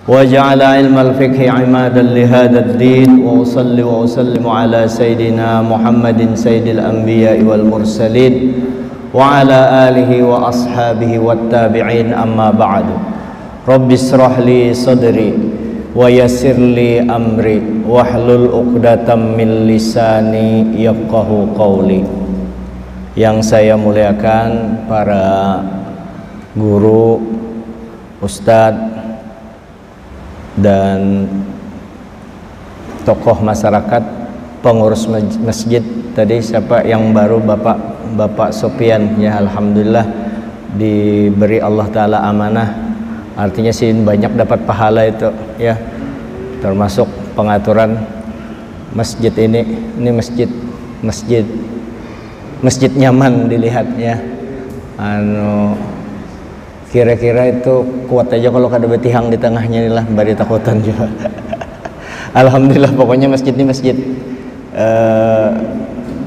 وجعل علم الفقه عمادا لهذا الدين وأصلي وأسلم على سيدنا محمد سيد الأنبياء والمرسلين وعلى آله وأصحابه والتابعين أما بعد رب اشرح لي صدري ويسر لي أمري واحلل عقدة من lisani yafqahu qawli. Yang saya muliakan para guru, ustadz dan tokoh masyarakat, pengurus masjid. Tadi siapa yang baru? Bapak Sopian, ya alhamdulillah diberi Allah Ta'ala amanah, artinya sih banyak dapat pahala itu ya, termasuk pengaturan masjid ini masjid nyaman dilihatnya. Kira-kira itu kuat aja kalau kada betihang di tengahnya inilah bari takutan juga. Alhamdulillah pokoknya masjid ini masjid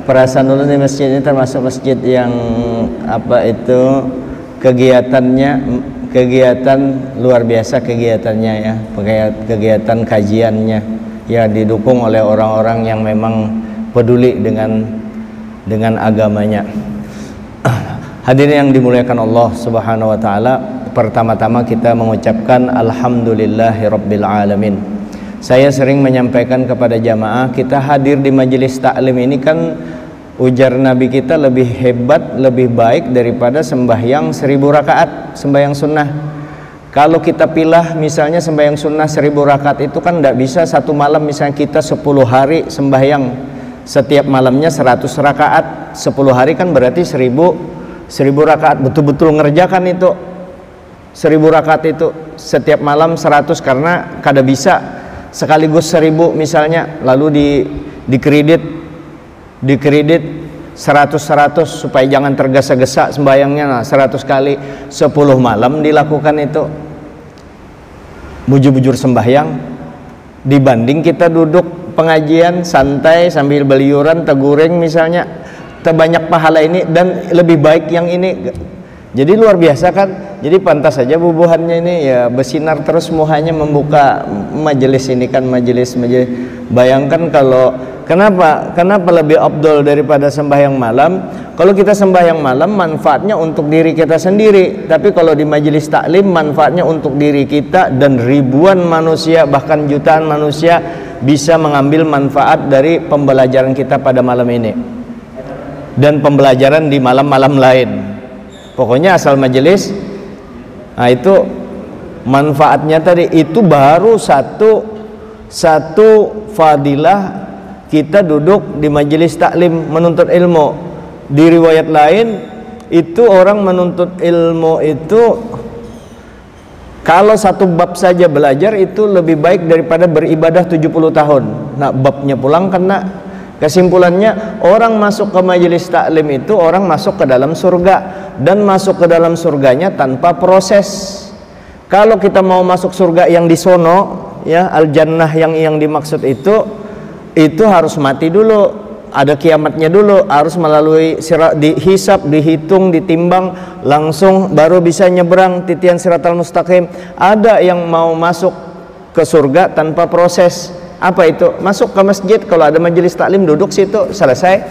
perasaan dulu nih, masjid ini termasuk masjid yang kegiatan luar biasa kegiatannya ya, kegiatan kajiannya ya, didukung oleh orang-orang yang memang peduli dengan agamanya. Hadirin yang dimuliakan Allah Subhanahu wa taala, pertama-tama kita mengucapkan alhamdulillahirabbil alamin. Saya sering menyampaikan kepada jamaah, kita hadir di majelis taklim ini kan ujar Nabi kita lebih hebat, lebih baik daripada sembahyang 1000 rakaat, sembahyang sunnah. Kalau kita pilah misalnya sembahyang sunnah 1000 rakaat itu kan tidak bisa satu malam, misalnya kita 10 hari sembahyang, setiap malamnya 100 rakaat, 10 hari kan berarti 1000 rakaat, betul-betul ngerjakan itu 1000 rakaat itu setiap malam 100, karena kada bisa sekaligus 1000 misalnya, lalu dikredit 100 supaya jangan tergesa-gesa sembayangnya. Nah 100 kali 10 malam dilakukan itu, bujur-bujur sembahyang, dibanding kita duduk pengajian santai sambil beliuran teguring misalnya, terbanyak pahala ini dan lebih baik yang ini. Jadi luar biasa kan. Jadi pantas saja bubuhannya ini ya bersinar terus muhanya membuka majelis ini kan, majelis. Bayangkan kalau kenapa lebih afdol daripada sembahyang malam. Kalau kita sembahyang malam manfaatnya untuk diri kita sendiri, tapi kalau di majelis taklim manfaatnya untuk diri kita dan ribuan manusia, bahkan jutaan manusia bisa mengambil manfaat dari pembelajaran kita pada malam ini dan pembelajaran di malam-malam lain. Pokoknya asal majelis, nah itu manfaatnya tadi. Itu baru satu fadilah kita duduk di majelis taklim menuntut ilmu. Di riwayat lain itu orang menuntut ilmu itu kalau satu bab saja belajar itu lebih baik daripada beribadah 70 tahun. Nah babnya pulang kena. Kesimpulannya, orang masuk ke majelis taklim itu orang masuk ke dalam surga, dan masuk ke dalam surganya tanpa proses. Kalau kita mau masuk surga yang di sono ya, al-jannah yang dimaksud itu harus mati dulu, ada kiamatnya dulu, harus melalui dihisab, dihitung, ditimbang, langsung baru bisa nyebrang titian siratal mustaqim. Ada yang mau masuk ke surga tanpa proses. Apa itu? Masuk ke masjid, kalau ada majelis taklim duduk situ, selesai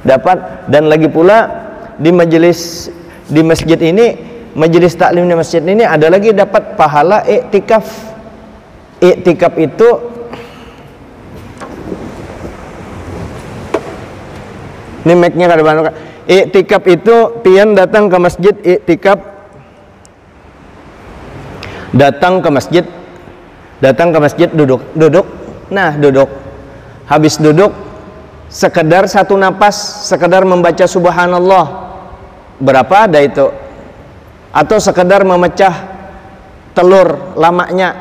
dapat. Dan lagi pula di masjid ini, majelis taklim di masjid ini ada lagi dapat pahala iktikaf. Iktikaf itu ini mic-nya kada banyak. Iktikaf itu pian datang ke masjid, iktikaf datang ke masjid duduk. Nah duduk, habis duduk sekedar satu napas, sekedar membaca subhanallah, berapa ada itu, atau sekedar memecah telur lamanya,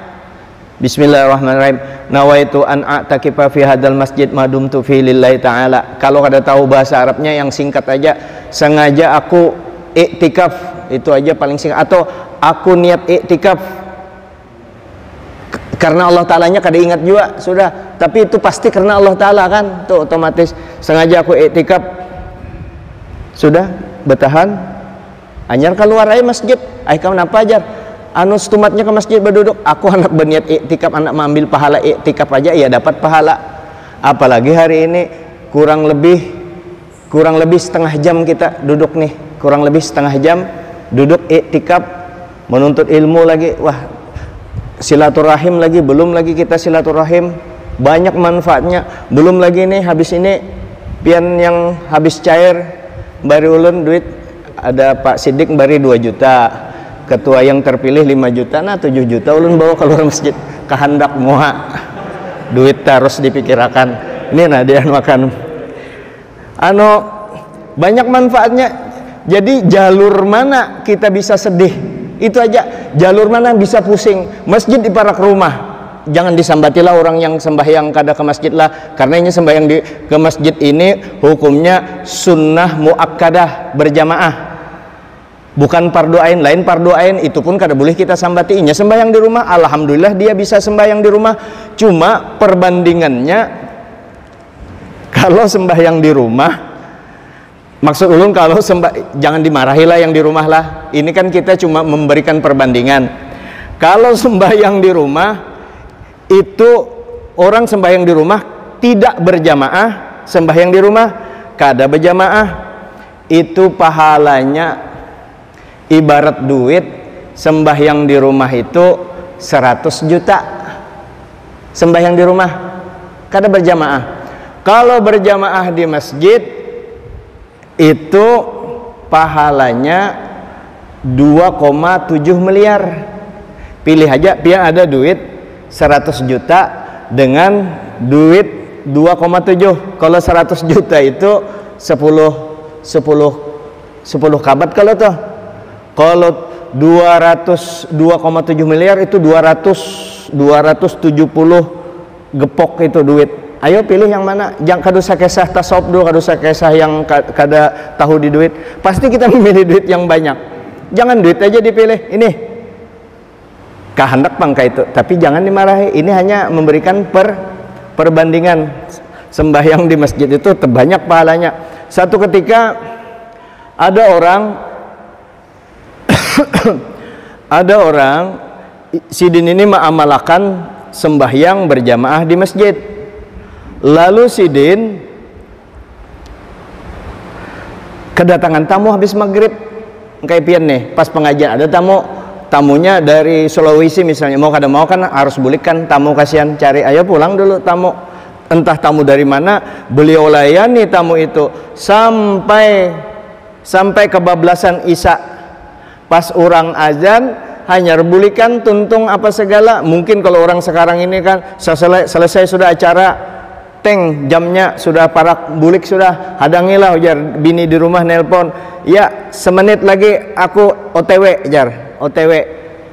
bismillahirrahmanirrahim, nawaitu an a'takifa fi hadal masjid madumtu fi lillahi ta'ala. Kalau kada tahu bahasa Arabnya yang singkat aja, sengaja aku iktikaf, itu aja paling singkat. Atau aku niat iktikaf karena Allah Ta'alanya kada ingat juga sudah, tapi itu pasti karena Allah Ta'ala kan, tuh otomatis. Sengaja aku iktikaf, sudah bertahan, anyar keluar aja masjid, kamu apa ajar? anu stumatnya ke masjid berduduk, aku anak berniat iktikaf, anak mengambil pahala iktikaf aja ya dapat pahala, apalagi hari ini kurang lebih setengah jam kita duduk nih, kurang lebih setengah jam duduk iktikaf menuntut ilmu lagi. Wah, silaturahim lagi, belum lagi kita silaturahim banyak manfaatnya, belum lagi nih habis ini pian yang habis cair bari ulun duit, ada Pak Sidik bari 2 juta, ketua yang terpilih 5 juta, nah 7 juta ulun bawa keluar masjid kehendak moha duit terus dipikirkan ini nah dia makan banyak manfaatnya. Jadi jalur mana kita bisa sedih itu aja, jalur mana bisa pusing. Masjid di parak rumah, jangan disambatilah orang yang sembahyang kada ke masjid lah, karena ini sembahyang ke masjid ini hukumnya sunnah muakkadah berjamaah, bukan fardu ain. Lain fardu ain itu pun kada boleh kita sambati. Inya sembahyang di rumah, alhamdulillah dia bisa sembahyang di rumah. Cuma perbandingannya kalau sembahyang di rumah, maksud ulun kalau jangan dimarahilah yang di rumah lah, ini kan kita cuma memberikan perbandingan. Kalau sembahyang di rumah itu orang sembahyang di rumah tidak berjamaah, sembahyang di rumah kada berjamaah, itu pahalanya ibarat duit. Sembahyang di rumah itu 100 juta sembahyang di rumah, kada berjamaah. Kalau berjamaah di masjid itu pahalanya 2,7 miliar. Pilih aja, dia ada duit 100 juta dengan duit 2,7. Kalau 100 juta itu 10 kabat kalau tuh. Kalau 2,7 miliar itu 270 gepok itu duit. Ayo pilih yang mana. Jangan kada usah kisah tasawuf dulu, kada usah kisah yang kada tahu di duit. Pasti kita memilih duit yang banyak. Jangan duit aja dipilih. Ini kehendak bangka itu, tapi jangan dimarahi. Ini hanya memberikan perbandingan. Sembahyang di masjid itu terbanyak pahalanya. Satu ketika ada orang sidin ini mengamalkan sembahyang berjamaah di masjid. Lalu sidin kedatangan tamu habis maghrib, kayak pian nih pas pengajian ada tamunya dari Sulawesi misalnya, mau kada mau kan harus bulikkan tamu, kasihan cari, ayo pulang dulu tamu, entah tamu dari mana, beliau layani tamu itu sampai kebablasan isya. Pas orang azan hanya rebulikan tuntung apa segala. Mungkin kalau orang sekarang ini kan selesai sudah acara, teng jamnya sudah parak bulik sudah, hadangilah ujar bini di rumah nelpon, ya semenit lagi aku OTW jar, OTW.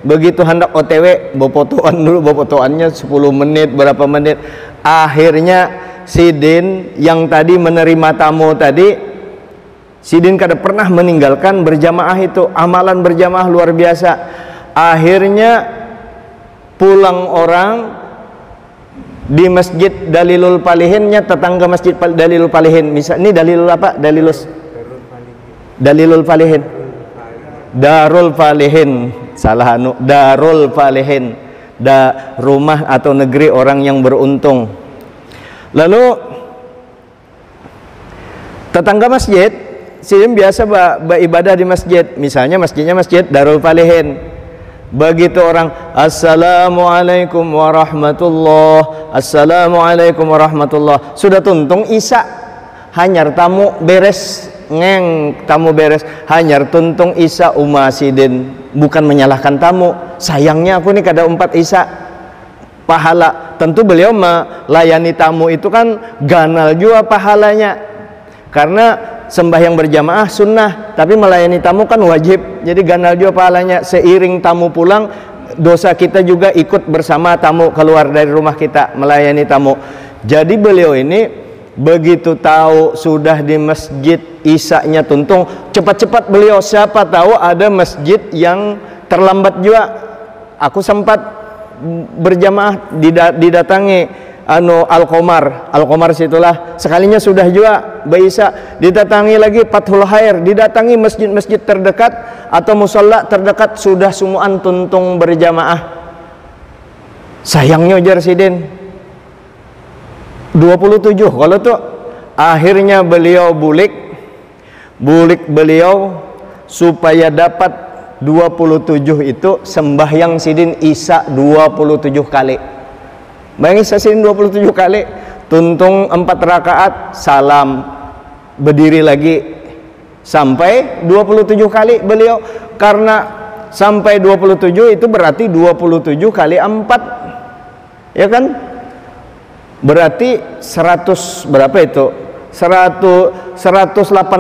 Begitu hendak OTW bopotoan dulu, bopotoannya 10 menit berapa menit. Akhirnya sidin yang tadi menerima tamu tadi, sidin kada pernah meninggalkan berjamaah itu, amalan berjamaah luar biasa. Akhirnya pulang orang di masjid Dalilul Palihinnya, tetangga masjid Dalilul Palihin, misal ini Dalilul apa? Dalilul Palihin, Darul Palihin, salah Darul Palihin, rumah atau negeri orang yang beruntung. Lalu tetangga masjid sidin biasa beribadah di masjid, misalnya masjidnya masjid Darul Palihin. Begitu orang assalamualaikum warahmatullah, assalamualaikum warahmatullah, sudah tuntung isya, hanyar tamu beres, tamu beres, hanyar tuntung isya umasidin. Bukan menyalahkan tamu, sayangnya aku nih kada 4 isya pahala. Tentu beliau melayani tamu itu kan ganal juga pahalanya, karena sembahyang berjamaah sunnah, tapi melayani tamu kan wajib, jadi ganal juga pahalanya. Seiring tamu pulang, dosa kita juga ikut bersama tamu keluar dari rumah kita melayani tamu. Jadi beliau ini begitu tahu sudah di masjid isya-nya tuntung, cepat-cepat beliau, siapa tahu ada masjid yang terlambat juga. Aku sempat berjamaah didatangi Al-Qomar situlah sekalinya sudah juga Baisa, didatangi lagi Fathul Khair, didatangi masjid-masjid terdekat atau musalla terdekat, sudah semuaan tuntung berjamaah. Sayangnya ujar Sidin 27 kalau tuh akhirnya beliau bulik beliau supaya dapat 27 itu sembahyang Sidin Isya 27 kali. Bayangin Sidin 27 kali, tuntung 4 rakaat, salam, berdiri lagi sampai 27 kali beliau. Karena sampai 27 itu berarti 27 kali 4, ya kan? Berarti 100 berapa itu? 108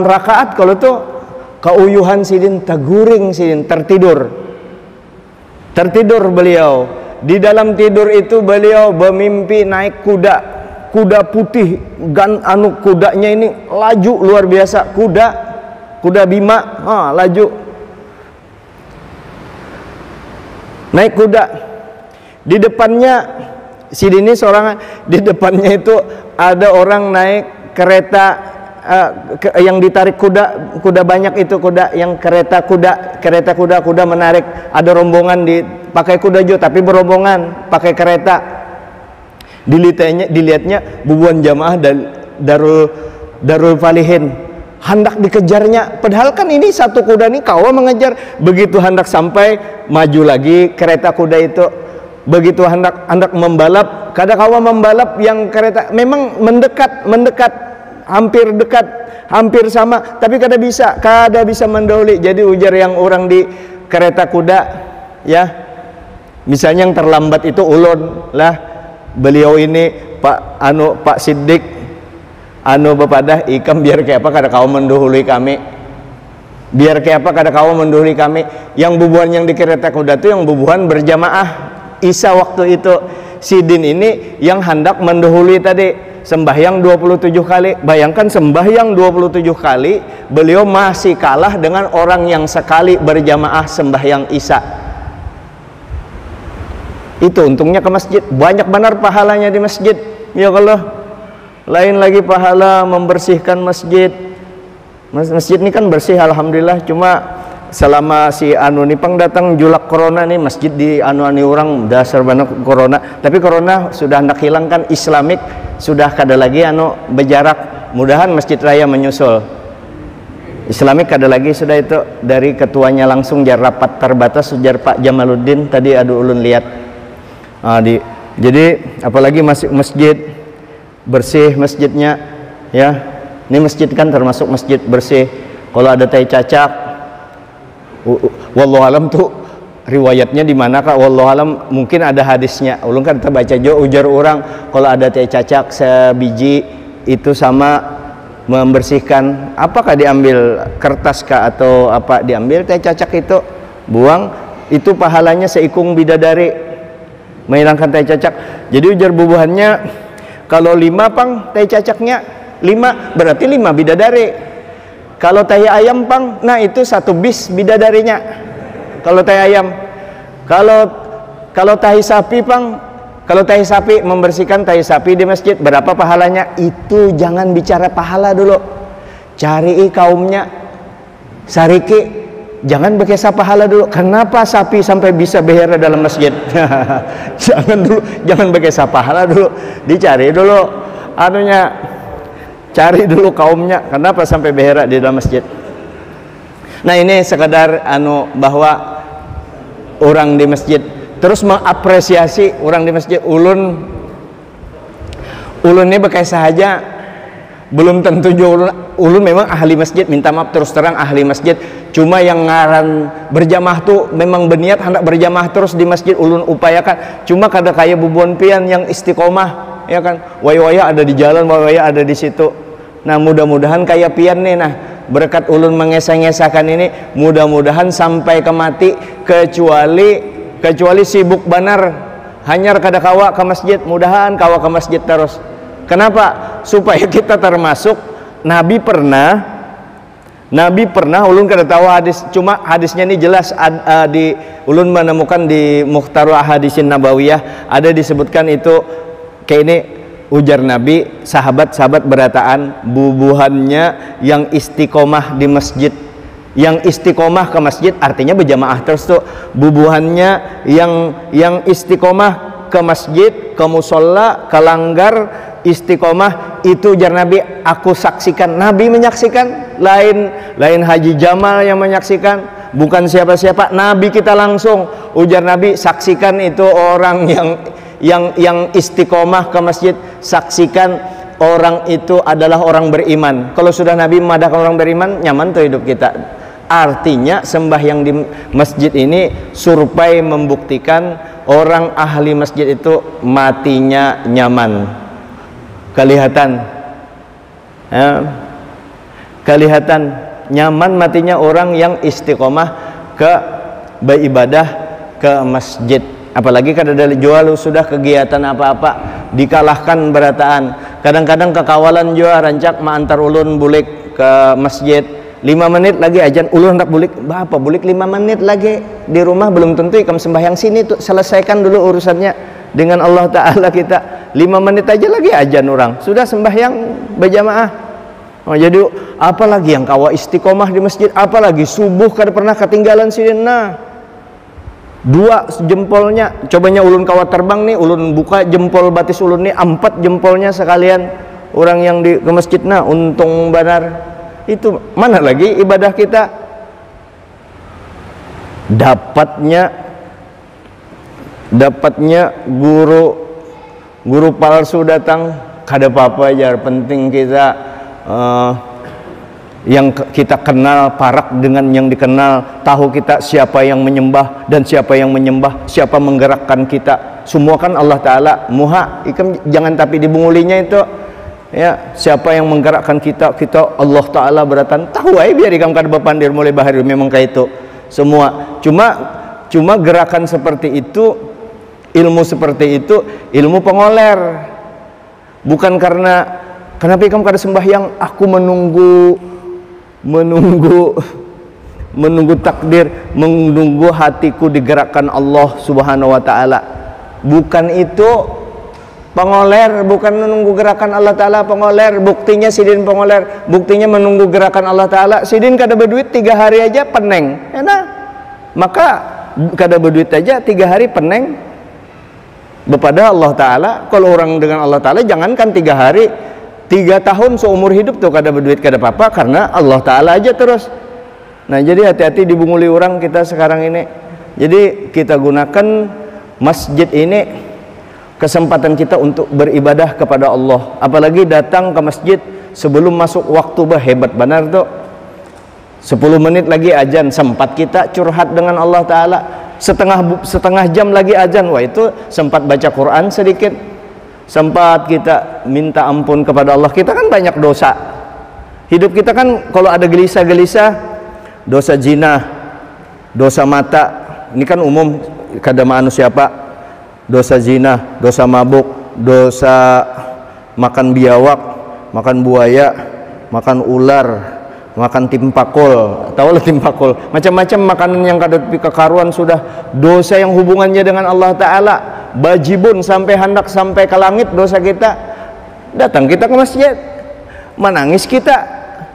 rakaat. Kalau tuh keuyuhan Sidin, taguring Sidin, tertidur beliau. Di dalam tidur itu beliau bermimpi naik kuda putih, kudanya ini laju luar biasa, kuda bima, laju naik kuda. Di depannya Sidin ini seorang, di depannya itu ada orang naik kereta yang ditarik kuda banyak itu, kuda yang kereta kuda menarik, ada rombongan pakai kuda juga tapi berombongan pakai kereta. Dilihatnya bubuan jamaah Darul Falihin hendak dikejarnya, padahal kan ini satu kuda nih kawa mengejar. Begitu hendak sampai, maju lagi kereta kuda itu. Begitu hendak membalap, kada kawa membalap, yang kereta memang mendekat, hampir dekat, hampir sama, tapi kada bisa mendahului. Jadi ujar yang orang di kereta kuda, ya, misalnya yang terlambat itu ulun lah, beliau ini Pak Siddiq bepadah ikam, biar kayak apa kada kau mendahului kami, yang bubuhan yang di kereta kuda itu yang bubuhan berjamaah Isya waktu itu. Sidin ini yang hendak mendahului tadi, sembahyang 27 kali. Bayangkan sembahyang 27 kali, beliau masih kalah dengan orang yang sekali berjamaah sembahyang Isya. Itu untungnya ke masjid, banyak benar pahalanya di masjid. Ya Allah, lain lagi pahala membersihkan masjid. Masjid ini kan bersih alhamdulillah, cuma selama si nipang datang julak corona nih, masjid di orang dasar banget corona. Tapi corona sudah hendak hilang kan, Islamik sudah kada lagi berjarak. Mudahan masjid raya menyusul. Islamik kada lagi sudah itu, dari ketuanya langsung jar rapat terbatas, ujar Pak Jamaluddin tadi adu ulun lihat. Jadi apalagi masjid bersih masjidnya, ya. Ini masjid kan termasuk masjid bersih. Kalau ada tai cacak, wallahu alam tuh riwayatnya di mana kak, wallahu alam, mungkin ada hadisnya. Ulun kan terbaca jo ujar orang, kalau ada teh cacak sebiji itu sama membersihkan. Apakah diambil kertas kah atau apa, diambil teh cacak itu buang, itu pahalanya seikung bidadari menghilangkan teh cacak. Jadi ujar bubuhannya kalau 5 pang teh cacaknya 5 berarti 5 bidadari. Kalau tahi ayam pang, nah itu 1 bis bidadarinya. Kalau tahi ayam, kalau tahi sapi pang, kalau tahi sapi, membersihkan tahi sapi di masjid berapa pahalanya? Itu jangan bicara pahala dulu, cari kaumnya, sariki, jangan bekesa pahala dulu. Kenapa sapi sampai bisa behera dalam masjid? jangan bekesa pahala dulu, dicari dulu cari dulu kaumnya, kenapa sampai behera di dalam masjid. Nah ini sekadar bahwa orang di masjid terus mengapresiasi orang di masjid. Ulun ini bekai sahaja, belum tentu juga ulun memang ahli masjid, minta maaf terus terang ahli masjid. Cuma yang ngaran berjamaah tuh memang berniat hendak berjamaah terus di masjid, ulun upayakan. Cuma kada kayak bubuan pian yang istiqomah, ya kan, waya-waya ada di jalan, waya-waya ada di situ. Nah mudah-mudahan kayak pian nih, nah berkat ulun mengesah-ngesahkan ini, mudah-mudahan sampai ke mati, kecuali sibuk benar hanyar kada kawa ke masjid, mudahan kawa ke masjid terus. Kenapa? Supaya kita termasuk Nabi pernah ulun kada tahu hadis, cuma hadisnya ini jelas ulun menemukan di Mukhtarul Ahadisin Nabawiyah, ada disebutkan itu kayak ini ujar Nabi, sahabat-sahabat berataan, bubuhannya yang istiqomah di masjid. Yang istiqomah ke masjid artinya berjamaah terus tuh. Bubuhannya yang istiqomah ke masjid, ke musola, ke langgar, istiqomah itu ujar Nabi, aku saksikan. Nabi menyaksikan, lain Haji Jamal yang menyaksikan, bukan siapa-siapa, Nabi kita langsung. Ujar Nabi, saksikan itu orang yang istiqomah ke masjid, saksikan orang itu adalah orang beriman. Kalau sudah Nabi memadahkan orang beriman, nyaman tuh hidup kita. Artinya sembahyang di masjid ini survei membuktikan orang ahli masjid itu matinya nyaman. Kelihatan nyaman matinya orang yang istiqomah ke beribadah ke masjid. Apalagi kada ada jual sudah kegiatan apa-apa dikalahkan berataan. Kadang-kadang kekawalan jua rancak antar ulun bulik ke masjid 5 menit lagi ajan, ulun hendak bulik, bapak bulik 5 menit lagi di rumah belum tentu ikam sembahyang sini tuh, selesaikan dulu urusannya dengan Allah Ta'ala kita. 5 menit aja lagi ajan orang sudah sembahyang berjamaah. Oh, jadi apalagi yang kawa istiqomah di masjid, apalagi subuh kada pernah ketinggalan sini. Nah, 2 jempolnya, cobanya ulun kawa terbang nih, ulun buka jempol batis ulun nih, 4 jempolnya sekalian orang yang di ke masjid. Nah, untung benar. Itu mana lagi ibadah kita dapatnya guru palsu datang kada apa-apa aja, penting kita yang kita kenal parak dengan yang dikenal, tahu kita siapa yang menyembah dan siapa yang menyembah, siapa menggerakkan kita, semua kan Allah Ta'ala. Muha ikam jangan tapi dibungulinya itu ya, siapa yang menggerakkan kita Allah Ta'ala beratan tahu aja, biar ikam kada bapandir mulai bahari memang kayak itu semua. Cuma gerakan seperti itu, ilmu seperti itu ilmu pengoler, bukan karena kenapa ikam kada sembahyang, aku menunggu takdir, menunggu hatiku digerakkan Allah Subhanahu wa Ta'ala. Bukan itu pengoler, bukan menunggu gerakan Allah Ta'ala. Pengoler, buktinya sidin pengoler, buktinya menunggu gerakan Allah Ta'ala. Sidin kada berduit 3 hari aja peneng, enak. Maka kada berduit aja 3 hari peneng kepada Allah Ta'ala. Kalau orang dengan Allah Ta'ala jangankan 3 hari, 3 tahun seumur hidup tuh kada berduit kada apa-apa, karena Allah Ta'ala aja terus. Nah, jadi hati-hati dibunguli orang kita sekarang ini. Jadi kita gunakan masjid ini kesempatan kita untuk beribadah kepada Allah. Apalagi datang ke masjid sebelum masuk waktu, hebat benar tuh. 10 menit lagi ajan, sempat kita curhat dengan Allah Ta'ala. Setengah jam lagi ajan, wah itu sempat baca Quran sedikit, sempat kita minta ampun kepada Allah. Kita kan banyak dosa, hidup kita kan kalau ada gelisah-gelisah, dosa zina, dosa mata, ini kan umum kada manusia pak. Dosa zina, dosa mabuk, dosa makan biawak, makan buaya, makan ular, makan timpakul, tahu lah timpakul, macam-macam makanan yang kada kekaruan sudah. Dosa yang hubungannya dengan Allah Ta'ala, bajibun sampai hendak sampai ke langit dosa kita. Datang kita ke masjid, menangis kita,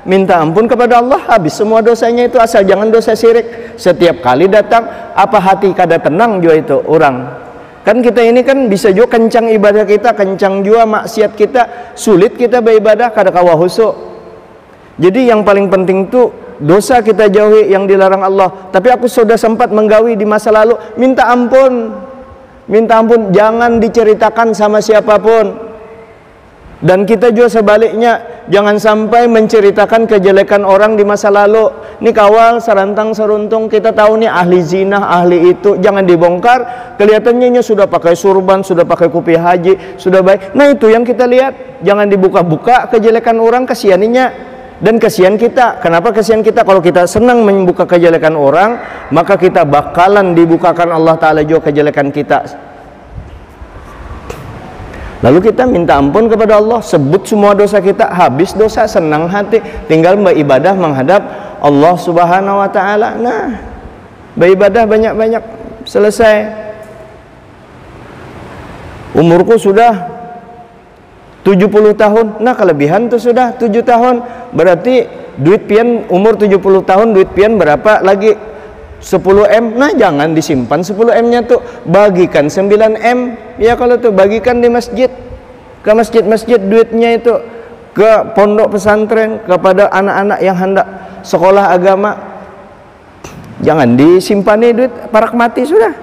minta ampun kepada Allah, habis semua dosanya itu. Asal jangan dosa syirik. Setiap kali datang, apa hati kada tenang juga itu orang. Kan kita ini kan bisa juga kencang ibadah kita, kencang juga maksiat kita, sulit kita beribadah kada kawa husuk. Jadi yang paling penting itu dosa kita jauhi yang dilarang Allah. Tapi aku sudah sempat menggawi di masa lalu, minta ampun, jangan diceritakan sama siapapun. Dan kita juga sebaliknya, jangan sampai menceritakan kejelekan orang di masa lalu. Ini kawal sarantang seruntung kita tahu nih ahli zina, ahli itu, jangan dibongkar. Kelihatannya sudah pakai surban, sudah pakai kopi haji, sudah baik. Nah itu yang kita lihat, jangan dibuka-buka kejelekan orang, kasianinya. Dan kasihan kita. Kenapa kasihan kita? Kalau kita senang membuka kejelekan orang, maka kita bakalan dibukakan Allah Ta'ala juga kejelekan kita. Lalu kita minta ampun kepada Allah, sebut semua dosa kita, habis dosa, senang hati, tinggal beribadah menghadap Allah Subhanahu wa Ta'ala. Nah, beribadah banyak-banyak, selesai. Umurku sudah 70 tahun. Nah kelebihan tuh sudah 7 tahun. Berarti duit pian umur 70 tahun, duit pian berapa lagi? 10 M. Nah jangan disimpan 10 M nya tuh, bagikan 9 M. Ya kalau tuh bagikan di masjid, ke masjid-masjid duitnya itu, ke pondok pesantren, kepada anak-anak yang hendak sekolah agama. Jangan disimpani duit parak mati sudah.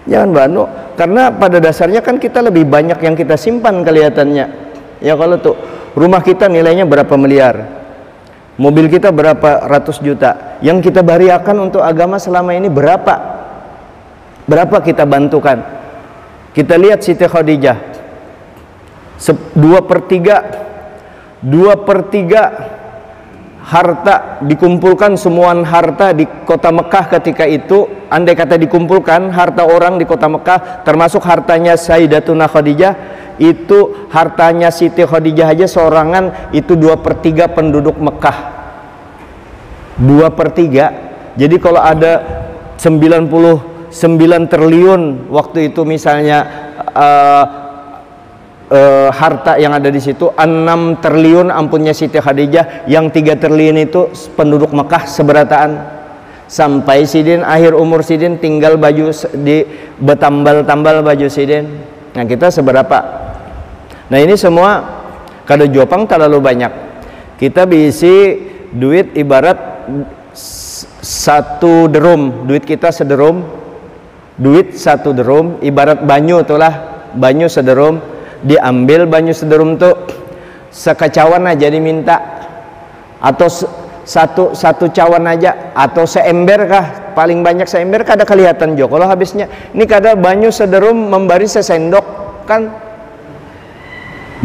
Jangan banu, karena pada dasarnya kan kita lebih banyak yang kita simpan kelihatannya. Ya kalau tuh rumah kita nilainya berapa miliar, mobil kita berapa ratus juta, yang kita bariakan untuk agama selama ini berapa kita bantukan. Kita lihat Siti Khadijah, 2/3 harta dikumpulkan, semua harta di kota Mekah ketika itu, andai kata dikumpulkan harta orang di kota Mekah termasuk hartanya Sayyidatuna Khadijah, itu hartanya Siti Khadijah aja seorangan itu 2/3 penduduk Mekah. 2/3. Jadi kalau ada 99 triliun waktu itu misalnya harta yang ada di situ, 6 triliun ampunnya Siti Khadijah, yang 3 triliun itu penduduk Mekah seberataan. Sampai Sidin akhir umur Sidin tinggal baju di betambal-tambal baju Sidin. Nah kita seberapa? Nah ini semua kada jopang terlalu banyak. Kita bisi duit ibarat 1 derum, duit kita sederum, duit 1 derum ibarat banyu itulah, banyu sederum. Diambil banyu sederum tuh sekacauan aja diminta, atau satu cawan aja, atau seember kah, paling banyak seember kada kelihatan jo kalau habisnya. Ini kada banyu sederum membari sesendok kan,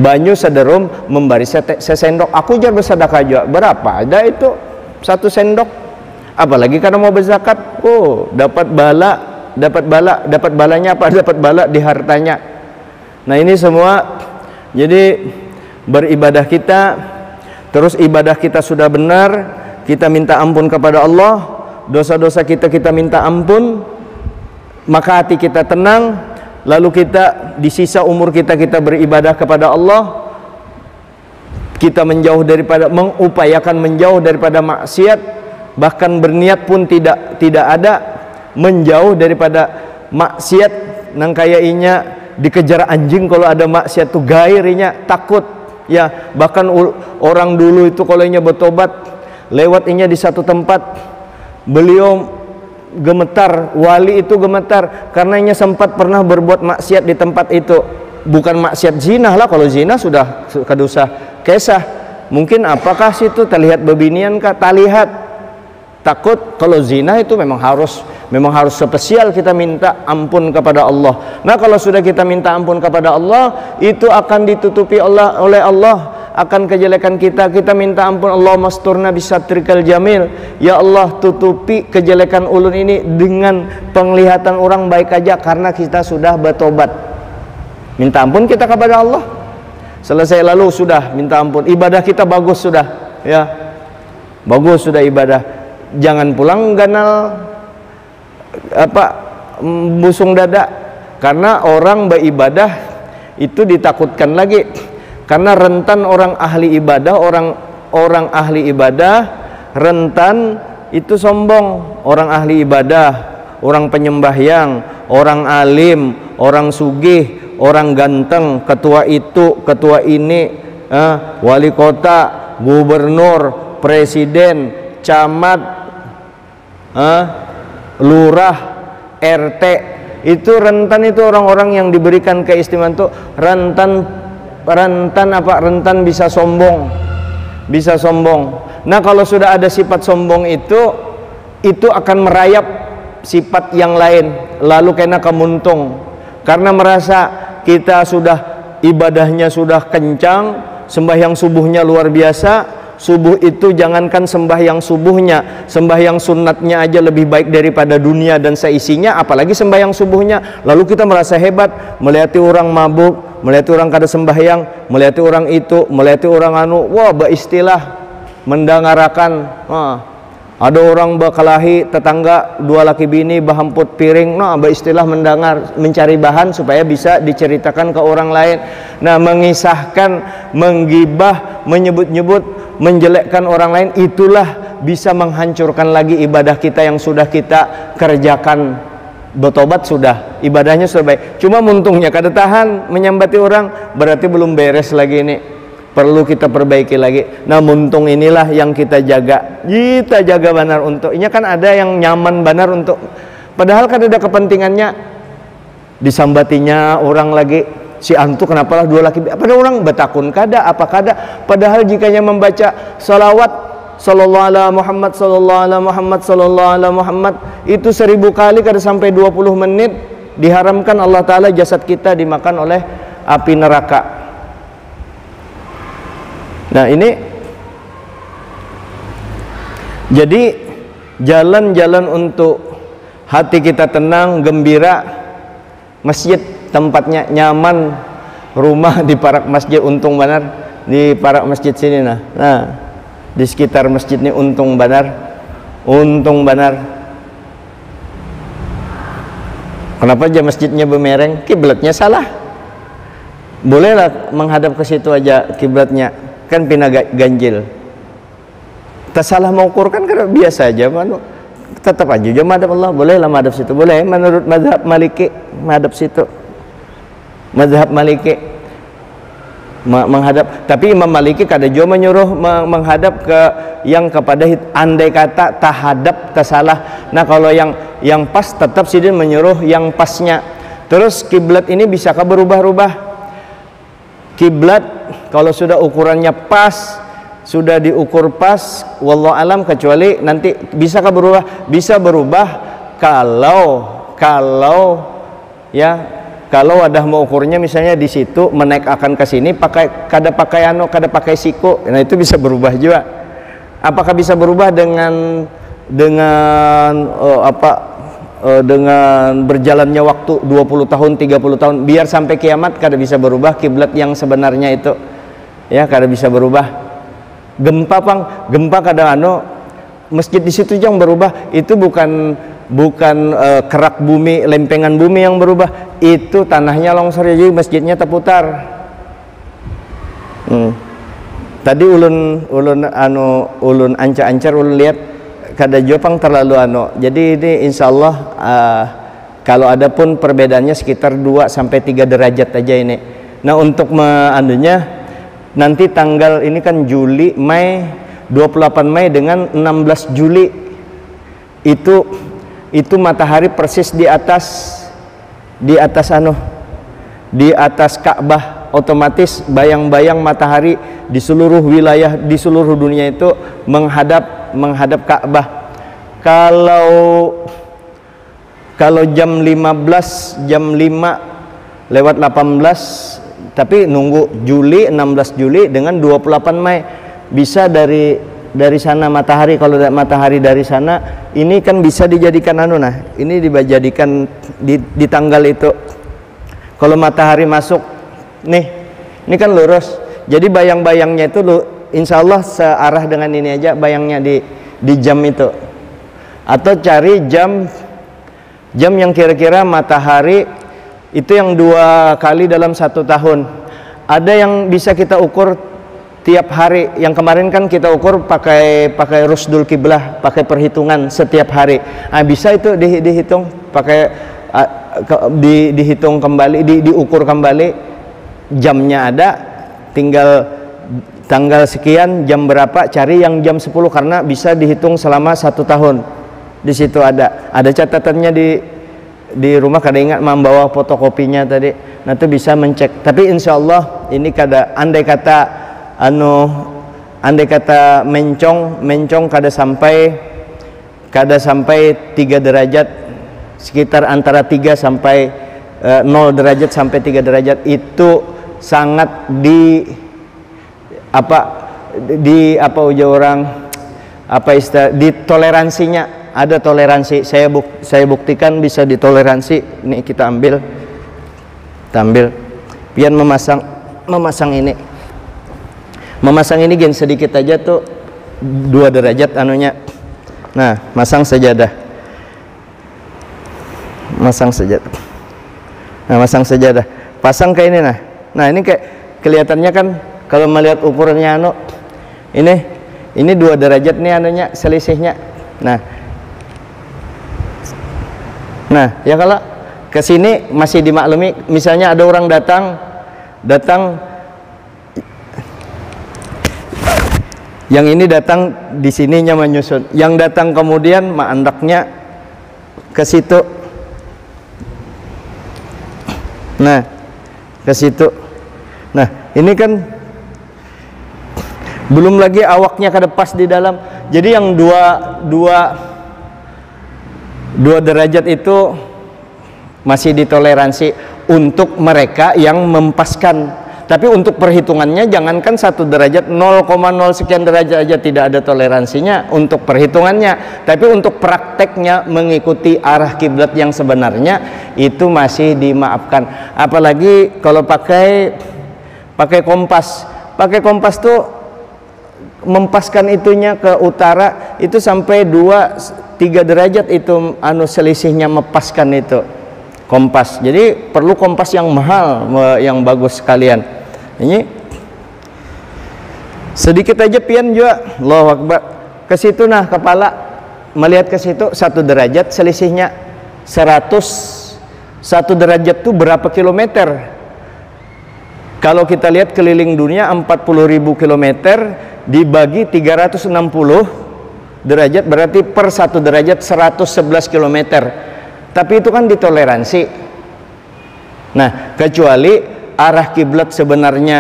banyu sederum membari sesendok. Aku jar bersedekah juga berapa ada itu 1 sendok, apalagi karena mau berzakat. Oh dapat balanya apa? Dapat bala di hartanya. Nah ini semua, jadi beribadah kita, terus ibadah kita sudah benar, kita minta ampun kepada Allah, dosa-dosa kita minta ampun, maka hati kita tenang, lalu kita di sisa umur kita beribadah kepada Allah, kita mengupayakan menjauh daripada maksiat, bahkan berniat pun tidak ada, menjauh daripada maksiat nang kayaknya dikejar anjing kalau ada maksiat tuh gairinya takut ya. Bahkan orang dulu itu kalau inya bertobat lewat inya di satu tempat, beliau gemetar, wali itu gemetar karena inya sempat pernah berbuat maksiat di tempat itu. Bukan maksiat zina lah, kalau zina sudah kadosa kesah. Mungkin apakah situ terlihat bebinian kah? Terlihat. Takut kalau zina itu memang harus spesial kita minta ampun kepada Allah. Nah kalau sudah kita minta ampun kepada Allah, itu akan ditutupi oleh Allah akan kejelekan kita. Kita minta ampun, Allah masturna bisatrikal jamil, ya Allah tutupi kejelekan ulun ini dengan penglihatan orang baik aja, karena kita sudah bertobat. Minta ampun kita kepada Allah, selesai lalu sudah minta ampun, ibadah kita bagus sudah ya, bagus sudah ibadah. Jangan pulang ganal busung dada, karena orang beribadah itu ditakutkan lagi, karena rentan orang ahli ibadah, orang ahli ibadah rentan itu sombong. Orang ahli ibadah, orang penyembahyang, orang alim, orang sugih, orang ganteng, ketua itu, ketua ini, wali kota, gubernur, presiden, camat, lurah, RT, itu rentan. Itu orang-orang yang diberikan keistimewaan itu rentan bisa sombong, bisa sombong. Nah kalau sudah ada sifat sombong itu akan merayap sifat yang lain, lalu kena kemuntung, karena merasa kita sudah ibadahnya sudah kencang, sembahyang subuhnya luar biasa. Subuh itu jangankan sembahyang subuhnya, sembahyang sunatnya aja lebih baik daripada dunia dan seisinya, apalagi sembahyang subuhnya. Lalu kita merasa hebat, melihati orang mabuk, melihati orang kada sembahyang, melihati orang itu, melihati orang anu, wah beristilah mendangarakan, Ada orang berkelahi tetangga, dua laki bini bahamput piring, no, istilah mendengar, mencari bahan supaya bisa diceritakan ke orang lain. Nah, mengisahkan, menggibah, menyebut-nyebut, menjelekkan orang lain, itulah bisa menghancurkan lagi ibadah kita yang sudah kita kerjakan. Bertobat sudah, ibadahnya sudah baik. Cuma untungnya kada tahan menyambati orang, berarti belum beres lagi ini. Perlu kita perbaiki lagi. Nah, muntung inilah yang kita jaga. Kita jaga benar untuk. Ini kan ada yang nyaman benar untuk. Padahal kan ada kepentingannya. Disambatinya orang lagi. Si antu kenapa lah dua laki. Padahal orang betakun kada, apa kada. Padahal jikanya membaca salawat sallallahu ala Muhammad, sallallahu ala Muhammad, sallallahu ala Muhammad, itu 1000 kali kada sampai 20 menit diharamkan Allah Ta'ala jasad kita dimakan oleh api neraka. Nah, ini jadi jalan-jalan untuk hati kita tenang, gembira. Masjid tempatnya nyaman, rumah di parak masjid untung benar di parak masjid sini. Nah, di sekitar masjid ini untung benar, untung benar. Kenapa aja masjidnya bemereng? Kiblatnya salah. Bolehlah menghadap ke situ aja kiblatnya. Kan pina ganjil. Tak salah mengukur kan karena biasa aja, tetap aja jam madhab Allah, bolehlah madhab situ, boleh menurut mazhab Maliki madhab situ, mazhab Maliki menghadap. Tapi Imam Maliki kada juga menyuruh menghadap ke yang kepada andai kata tahadap tasalah. Nah, kalau yang pas tetap sidin menyuruh yang pasnya. Terus kiblat ini bisakah berubah-ubah? Kiblat kalau sudah ukurannya pas, sudah diukur pas, wallahu alam, kecuali nanti bisakah berubah? Bisa berubah kalau ada mau ukurnya misalnya di situ menaik akan ke sini kada pakai siku. Nah, itu bisa berubah juga. Apakah bisa berubah dengan dengan berjalannya waktu 20 tahun, 30 tahun, biar sampai kiamat kada bisa berubah kiblat yang sebenarnya itu. Ya, kada bisa berubah. Gempa kada masjid di situ yang berubah, itu bukan kerak bumi, lempengan bumi yang berubah, itu tanahnya longsor, jadi masjidnya terputar. Tadi ulun ancar-ancar ulun lihat kada jopang terlalu jadi ini insyaallah kalau ada pun perbedaannya sekitar 2 sampai 3 derajat aja ini. Nah, untuk nanti tanggal ini kan Juli, Mei, 28 Mei dengan 16 Juli itu matahari persis di atas Ka'bah, otomatis bayang-bayang matahari di seluruh wilayah, di seluruh dunia itu menghadap Ka'bah. Kalau jam 15, jam 5 lewat 18, tapi nunggu Juli, 16 Juli dengan 28 Mei, bisa dari sana matahari. Kalau matahari dari sana, ini kan bisa dijadikan ini dijadikan di tanggal itu. Kalau matahari masuk ini kan lurus, jadi bayang-bayangnya itu insya Allah searah dengan ini aja bayangnya di jam itu. Atau cari jam yang kira-kira matahari itu yang 2 kali dalam 1 tahun. Ada yang bisa kita ukur tiap hari. Yang kemarin kan kita ukur pakai rusdul kiblah, pakai perhitungan setiap hari. Nah, bisa itu dihitung pakai dihitung kembali, diukur kembali, jamnya ada, tinggal tanggal sekian jam berapa, cari yang jam 10 karena bisa dihitung selama 1 tahun. Di situ ada catatannya di rumah, kada ingat membawa fotokopinya tadi. Nanti bisa mencek. Tapi insya Allah ini andai kata mencong kada sampai 3 derajat, sekitar antara 3 sampai 0 derajat sampai 3 derajat, itu sangat ditoleransinya, ada toleransi. Saya buktikan bisa ditoleransi. Ini kita ambil pian memasang ini gen sedikit aja tuh 2 derajat Nah, masang sajadah. Masang sajadah. Nah, masang sajadah. Pasang ke ini nah. Nah, ini kayak kelihatannya kan kalau melihat ukurannya ini 2 derajat nih anunya selisihnya. Nah, ya kalau ke sini masih dimaklumi, misalnya ada orang datang yang ini datang di sininya menyusun, yang datang kemudian andaknya ke situ. Nah, ke situ. Nah, ini kan belum lagi awaknya kada pas di dalam. Jadi yang dua derajat itu masih ditoleransi untuk mereka yang mempaskan. Tapi untuk perhitungannya jangankan 1 derajat, 0,0 sekian derajat aja tidak ada toleransinya untuk perhitungannya. Tapi untuk prakteknya mengikuti arah kiblat yang sebenarnya itu masih dimaafkan. Apalagi kalau pakai kompas. Pakai kompas tuh mempaskan itunya ke utara itu sampai 2-3 derajat itu selisihnya mepaskan itu kompas. Jadi perlu kompas yang mahal, yang bagus sekalian. Ini sedikit aja pian juga, Allahu Akbar. Ke situ nah kepala melihat ke situ 1 derajat selisihnya 100. 1 derajat itu berapa kilometer? Kalau kita lihat keliling dunia 40.000 kilometer dibagi 360 derajat berarti per 1 derajat 111 kilometer. Tapi itu kan ditoleransi. Nah, kecuali arah kiblat sebenarnya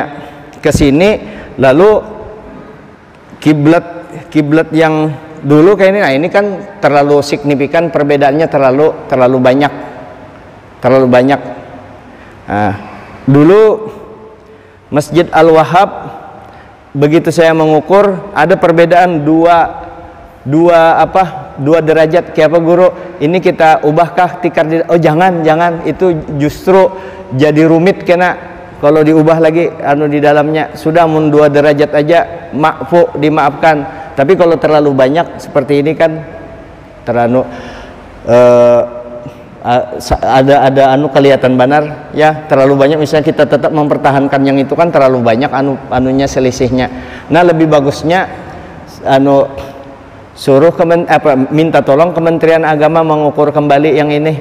ke sini, lalu kiblat yang dulu kayak ini. Nah, ini kan terlalu signifikan, perbedaannya terlalu banyak. Nah, dulu Masjid Al-Wahhab begitu saya mengukur ada perbedaan 2 derajat. Kayak apa guru? Ini kita ubahkah tikar? Oh jangan, itu justru jadi rumit kena kalau diubah lagi di dalamnya. Sudah 2 derajat aja dimaafkan. Tapi kalau terlalu banyak seperti ini kan terlalu ada kelihatan benar ya, terlalu banyak. Misalnya kita tetap mempertahankan yang itu kan terlalu banyak anunya selisihnya. Nah, lebih bagusnya suruh minta tolong Kementerian Agama mengukur kembali yang ini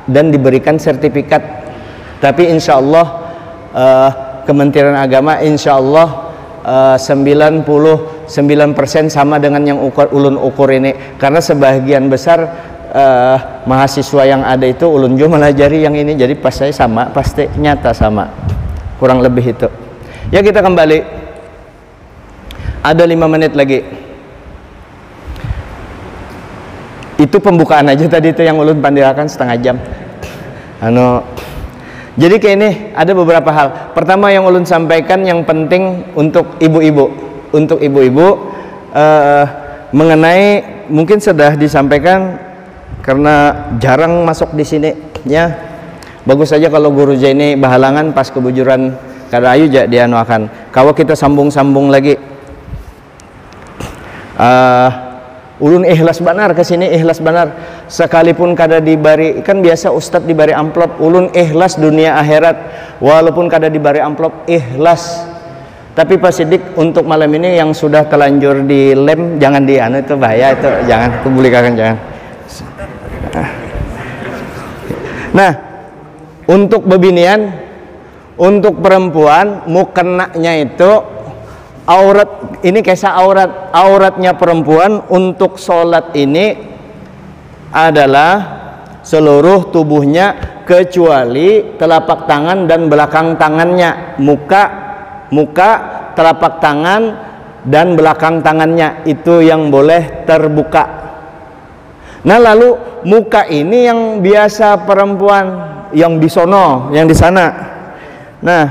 dan diberikan sertifikat. Tapi insya Allah Kementerian Agama insya Allah 99% sama dengan yang ulun ukur ini, karena sebagian besar mahasiswa yang ada itu ulun juga melajari yang ini, jadi pas saya sama, pasti nyata sama, kurang lebih itu. Ya, kita kembali, ada 5 menit lagi. Itu pembukaan aja tadi itu yang ulun pandirakan setengah jam. Jadi kayak ini ada beberapa hal. Pertama yang ulun sampaikan yang penting untuk ibu-ibu, mengenai, mungkin sudah disampaikan karena jarang masuk di sini ya. Bagus saja kalau guru Jaini bahalangan pas kebujuran kada ayu ja dianuakan. Kalau kita sambung lagi, ulun ikhlas benar ke sini, ikhlas benar. Sekalipun kada dibari, kan biasa ustadz dibari amplop, ulun ikhlas dunia akhirat. Walaupun kada dibari amplop, ikhlas. Tapi Pak Sidik untuk malam ini yang sudah telanjur di lem jangan itu bahaya itu, jangan publikakan, jangan. Nah, untuk bebinian, untuk perempuan mukenaknya itu aurat, ini kisah auratnya perempuan untuk sholat ini adalah seluruh tubuhnya kecuali telapak tangan dan belakang tangannya. Muka, telapak tangan dan belakang tangannya itu yang boleh terbuka. Nah, lalu muka ini yang biasa perempuan yang di sono, yang di sana. Nah,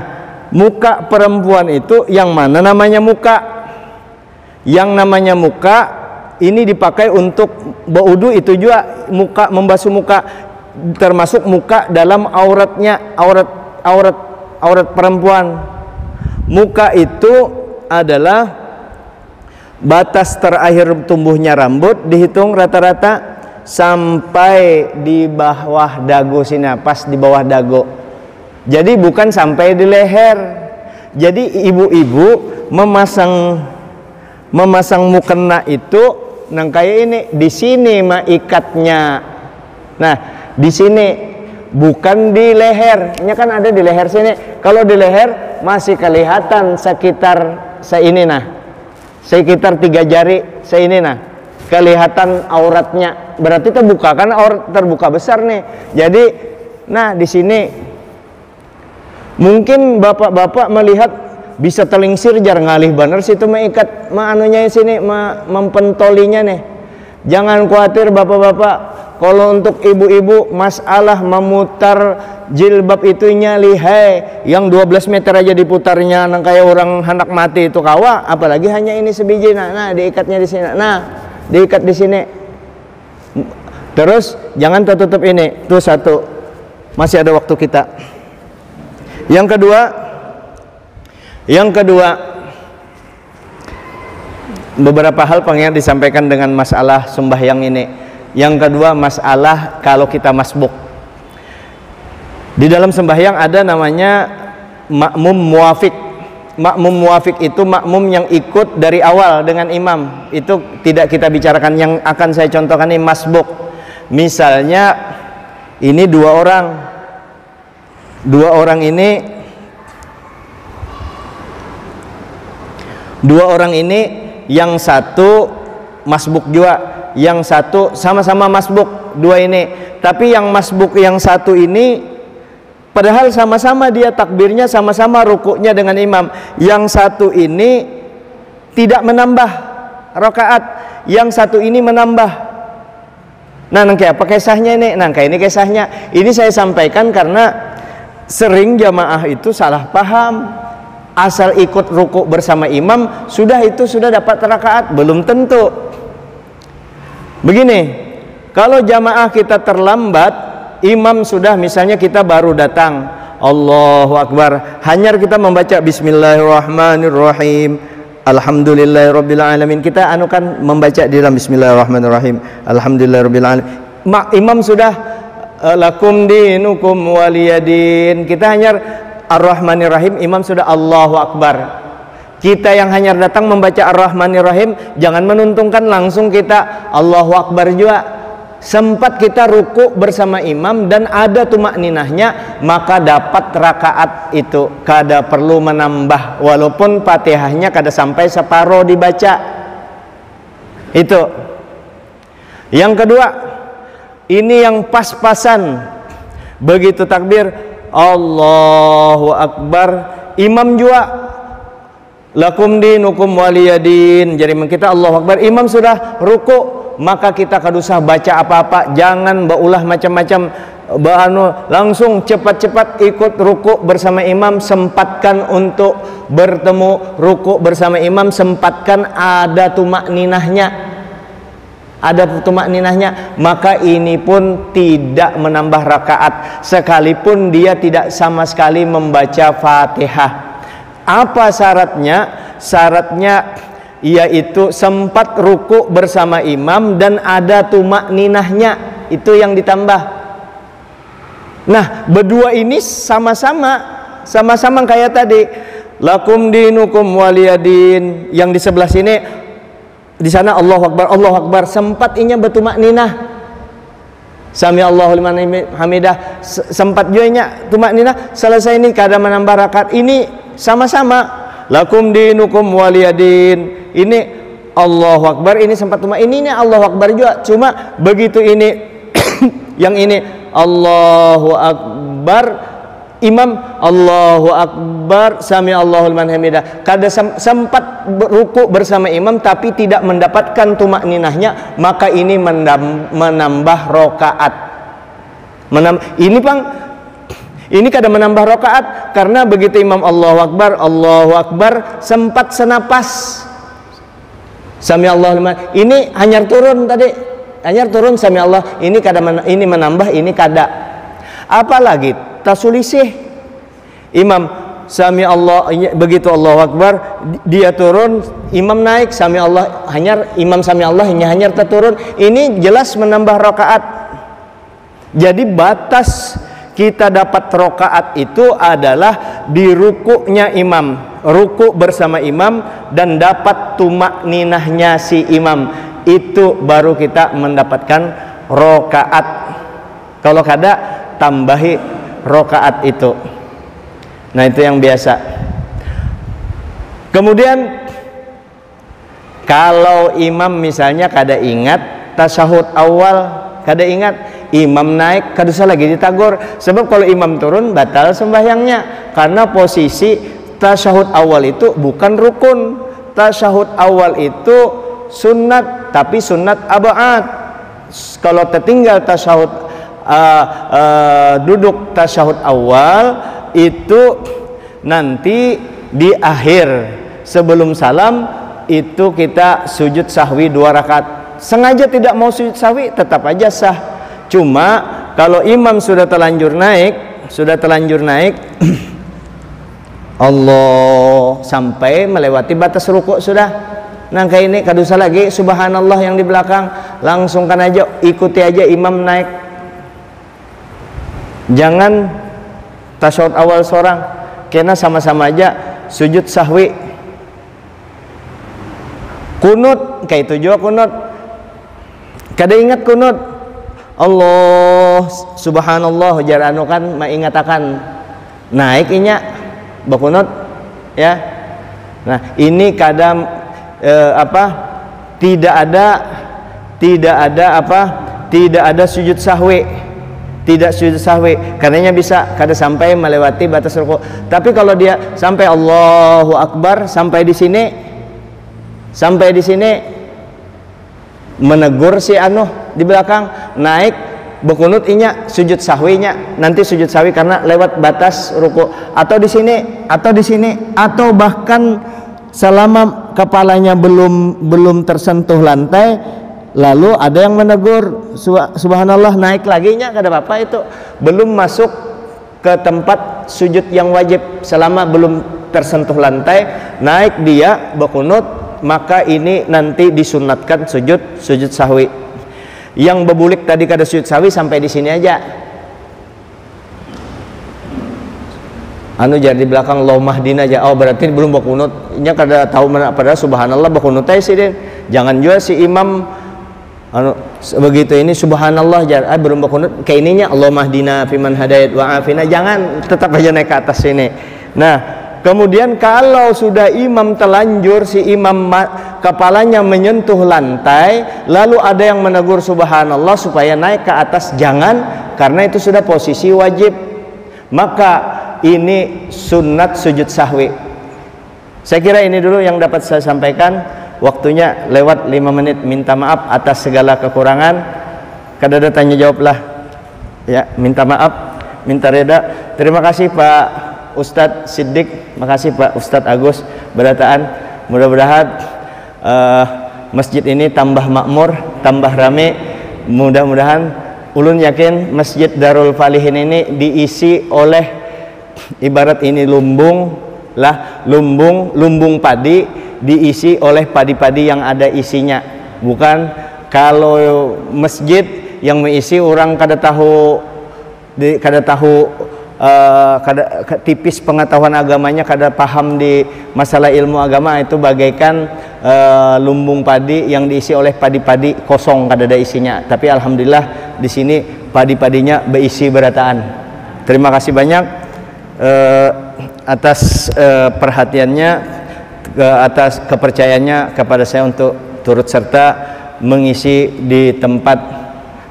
muka perempuan itu yang mana namanya muka? Yang namanya muka ini dipakai untuk berwudu, itu juga muka, membasuh muka, termasuk muka dalam auratnya, aurat perempuan. Muka itu adalah batas terakhir tumbuhnya rambut dihitung rata-rata sampai di bawah dagu sini, pas di bawah dagu. Jadi bukan sampai di leher. Jadi ibu-ibu memasang mukena itu nang kayak ini, di sini mah ikatnya. Nah, di sini bukan di leher. Ini kan ada di leher sini. Kalau di leher masih kelihatan sekitar seini nah. Sekitar 3 jari seini nah. Kelihatan auratnya. Berarti terbuka kan, aurat terbuka besar nih. Jadi nah di sini mungkin bapak-bapak melihat bisa telingsir jar ngalih bener situ mengikat anunya sini mempentolinya nih. Jangan khawatir bapak-bapak, kalau untuk ibu-ibu masalah memutar jilbab itunya lihai yang 12 meter aja diputarnya nang kayak orang hendak mati itu kawa, apalagi hanya ini sebiji. Nah diikatnya di sini. Nah, diikat di sini. Terus jangan tertutup ini. Itu satu. Masih ada waktu kita. Yang kedua, beberapa hal pengen disampaikan dengan masalah sembahyang ini. Yang kedua, masalah kalau kita masbuk. Di dalam sembahyang ada namanya makmum muafik. Makmum muafik itu makmum yang ikut dari awal dengan imam. Itu tidak kita bicarakan. Yang akan saya contohkan ini masbuk. Misalnya ini dua orang ini yang satu masbuk juga, yang satu sama-sama masbuk dua ini. Tapi yang masbuk yang satu ini padahal sama-sama dia takbirnya, sama-sama rukuknya dengan imam. Yang satu ini tidak menambah rakaat, yang satu ini menambah. Nah, nangke apa kisahnya ini? Nangke ini kisahnya. Ini saya sampaikan karena sering jamaah itu salah paham. Asal ikut rukuk bersama imam sudah dapat rakaat, belum tentu. Begini, kalau jamaah kita terlambat, imam sudah, misalnya kita baru datang, Allahu Akbar, hanya kita membaca Bismillahirrahmanirrahim, Alhamdulillahirabbil alamin. Kita anukan membaca di dalam Bismillahirrahmanirrahim, Alhamdulillahirabbil alamin. Imam sudah lakum dinukum waliyadin. Kita hanya Ar-Rahmanir-Rahim, imam sudah Allahu Akbar. Kita yang hanya datang membaca Ar-Rahmanir-Rahim, jangan menuntungkan langsung kita Allahu Akbar juga. Sempat kita ruku bersama imam dan ada tumakninahnya, maka dapat rakaat itu. Kada perlu menambah, walaupun Fatihahnya kada sampai separuh dibaca. Itu. Yang kedua, ini yang pas-pasan. Begitu takbir Allahu Akbar, imam juga lakum dinukum waliyadin. Jadi kita Allahu Akbar, imam sudah ruku, maka kita kada usah baca apa-apa, jangan baulah macam-macam, langsung cepat-cepat ikut ruku bersama imam. Sempatkan untuk bertemu ruku bersama imam, sempatkan ada tumakninahnya, maka ini pun tidak menambah rakaat sekalipun dia tidak sama sekali membaca Fatihah. Apa syaratnya? Syaratnya yaitu sempat ruku bersama imam dan ada tumakninahnya, itu yang ditambah. Nah, berdua ini sama-sama kayak tadi, lakum dinukum waliyadin. Yang di sebelah sini, di sana Allahu Akbar, sempat inya bertumakninah. Sami Allahu liman hamidah, sempat juga nya tumakninah. Selesai ini kada menambah rakaat. Ini sama-sama lakum dinukum waliyadin. Ini Allahu Akbar, ini sempat ini Allahu Akbar juga. Cuma begitu ini yang ini Allahu Akbar, imam Allahu Akbar, sami Allahu liman hamidah. Kada sempat ruku bersama imam tapi tidak mendapatkan tumakninahnya, maka ini menambah rakaat. Ini kada menambah rakaat karena begitu imam Allahu Akbar sempat senapas. Sami Allahu liman, ini hanya turun sami Allah, ini ini menambah, ini kada. Apalagi tasulisih imam sami Allah, begitu Allahu Akbar dia turun, imam naik, sami Allah hanyar, imam sami Allah hanyar terturun. Ini jelas menambah rakaat. Jadi batas kita dapat rakaat itu adalah di rukuknya imam, ruku bersama imam, dan dapat tumak ninahnya si imam, itu baru kita mendapatkan rakaat. Kalau kada tambahi rakaat itu. Nah itu yang biasa. Kemudian kalau imam misalnya kada ingat tasyahud awal, kada ingat, imam naik, kada usah lagi ditagur. Sebab kalau imam turun batal sembahyangnya, karena posisi tasyahud awal itu bukan rukun. Tasyahud awal itu sunat, tapi sunat abad. Kalau tertinggal tasyahud duduk tasyahud awal itu nanti di akhir sebelum salam itu kita sujud sahwi 2 rakaat. Sengaja tidak mau sujud sahwi tetap aja sah. Cuma kalau imam sudah terlanjur naik Allah sampai melewati batas rukuk sudah. Nah kayak ini kada usah lagi subhanallah yang di belakang, langsung kan aja ikuti aja imam naik. Jangan tasyahud awal seorang, karena sama-sama aja sujud sahwi. Kunut kayak itu juga kunut. Kada ingat kunut. Allah subhanallah jar anu kan mengingatakan naik inya bakunut ya. Nah, ini kadang tidak ada sujud sahwi. Tidak sujud sahwi, karenanya bisa kada sampai melewati batas rukuk. Tapi kalau dia sampai Allahu Akbar sampai di sini menegur si anu di belakang, naik bekunut inya sujud sahwinya, nanti sujud sahwi karena lewat batas rukuk, atau di sini atau bahkan selama kepalanya belum tersentuh lantai. Lalu ada yang menegur subhanallah naik lagi nya kada apa-apa, itu belum masuk ke tempat sujud yang wajib. Selama belum tersentuh lantai naik dia berkunut, maka ini nanti disunatkan sujud sahwi. Yang bebulik tadi kada sujud sahwi sampai di sini aja. Anu jadi di belakang lo mahdina aja. Oh berarti belum berkunut. Nya kada tahu mana padahal subhanallah berkunut aja sih. Jangan juga si imam anu begitu ini subhanallah belum berkunut kayak ininya Allahumma hdina fiman hadait wa afina, jangan, tetap aja naik ke atas sini. Nah kemudian kalau sudah imam telanjur, si imam kepalanya menyentuh lantai, lalu ada yang menegur subhanallah supaya naik ke atas, jangan, karena itu sudah posisi wajib, maka ini sunat sujud sahwi. Saya kira ini dulu yang dapat saya sampaikan. Waktunya lewat 5 menit, minta maaf atas segala kekurangan. Kada ada tanya jawab lah ya, minta maaf, minta reda. Terima kasih Pak Ustadz Siddiq, makasih Pak Ustadz Agus Berataan. Mudah-mudahan masjid ini tambah makmur, tambah rame. Mudah-mudahan ulun yakin Masjid Darul Falihin ini diisi oleh, ibarat ini lumbung padi, diisi oleh padi-padi yang ada isinya. Bukan kalau masjid yang mengisi orang kada tahu tipis pengetahuan agamanya, kada paham di masalah ilmu agama, itu bagaikan lumbung padi yang diisi oleh padi-padi kosong, kada ada isinya. Tapi alhamdulillah di sini padi-padinya berisi Berataan. Terima kasih banyak atas perhatiannya, atas kepercayaannya kepada saya untuk turut serta mengisi di tempat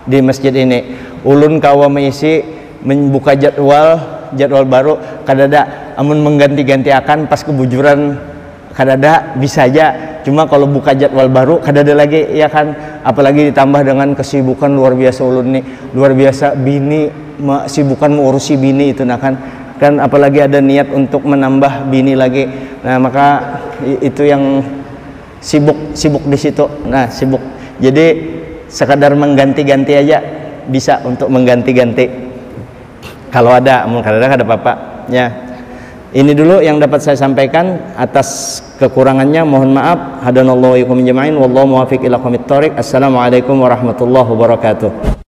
di masjid ini. Ulun kawa mengisi, membuka jadwal baru kadada, amun mengganti-ganti akan pas kebujuran kadada bisa aja. Cuma kalau buka jadwal baru kadada lagi ya kan, apalagi ditambah dengan kesibukan luar biasa ulun nih, luar biasa bini, sibukan mengurusi bini itu nah kan apalagi ada niat untuk menambah bini lagi. Nah maka itu yang sibuk di situ. Nah sibuk, jadi sekadar mengganti-ganti aja bisa untuk mengganti-ganti kalau ada, mungkin ada apa-apa ya. Ini dulu yang dapat saya sampaikan. Atas kekurangannya mohon maaf. Hadanallahu wa iyyakum jama'in wallahu muwaffiq ila aqwamit thoriq. Assalamualaikum warahmatullahi wabarakatuh.